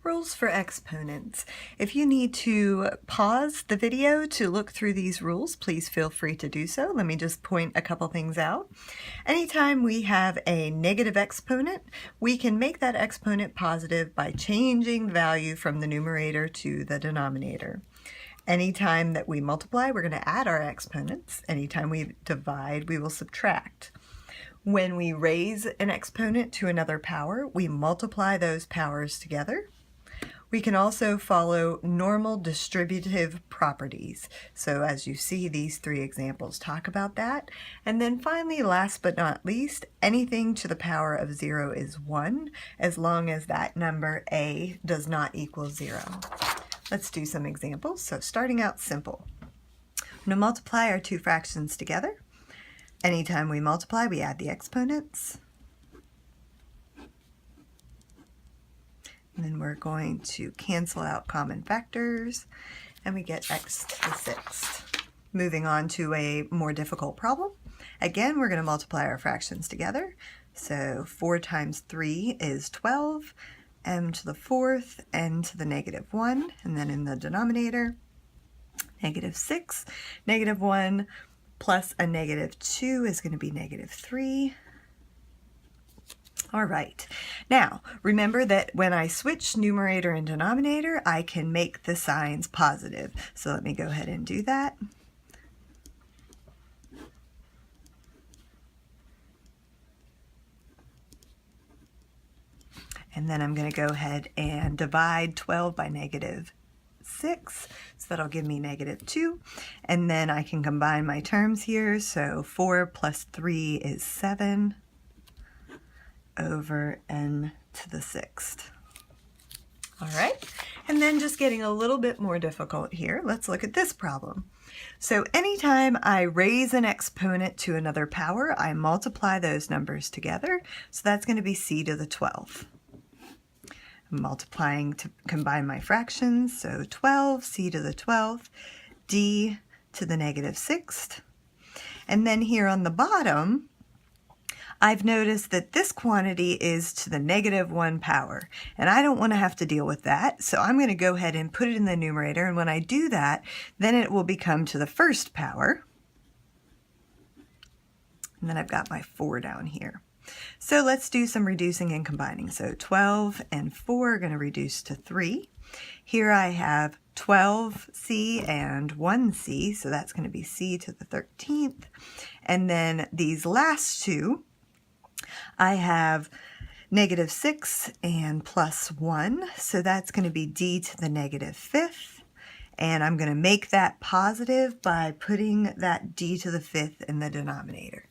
Rules for exponents. If you need to pause the video to look through these rules, please feel free to do so. Let me just point a couple things out. Anytime we have a negative exponent, we can make that exponent positive by changing the value from the numerator to the denominator. Anytime that we multiply, we're going to add our exponents. Anytime we divide, we will subtract. When we raise an exponent to another power, we multiply those powers together. We can also follow normal distributive properties. So as you see, these three examples talk about that. And then finally, last but not least, anything to the power of 0 is 1, as long as that number a does not equal 0. Let's do some examples. So starting out simple. I'm going to multiply our two fractions together. Anytime we multiply, we add the exponents. And then we're going to cancel out common factors, and we get x to the 6th. Moving on to a more difficult problem. Again, we're going to multiply our fractions together. So 4 times 3 is 12, m to the 4th, n to the negative 1, and then in the denominator, negative 6, negative 1 plus a negative 2 is going to be negative 3. All right, now remember that when I switch numerator and denominator, I can make the signs positive. So let me go ahead and do that. And then I'm going to go ahead and divide 12 by negative 6, so that'll give me negative 2. And then I can combine my terms here, so 4 plus 3 is 7. Over n to the 6th. All right, and then just getting a little bit more difficult here, let's look at this problem. So anytime I raise an exponent to another power, I multiply those numbers together, so that's going to be c to the 12th. I'm multiplying to combine my fractions, so 12, c to the 12th, d to the negative 6th. And then here on the bottom, I've noticed that this quantity is to the negative 1 power, and I don't want to have to deal with that, so I'm going to go ahead and put it in the numerator, and when I do that, then it will become to the 1st power, and then I've got my 4 down here. So let's do some reducing and combining. So 12 and 4 are going to reduce to 3. Here I have 12c and 1c, so that's going to be c to the 13th, and then these last two, I have negative 6 and plus 1, so that's going to be d to the negative 5th, and I'm going to make that positive by putting that d to the 5th in the denominator.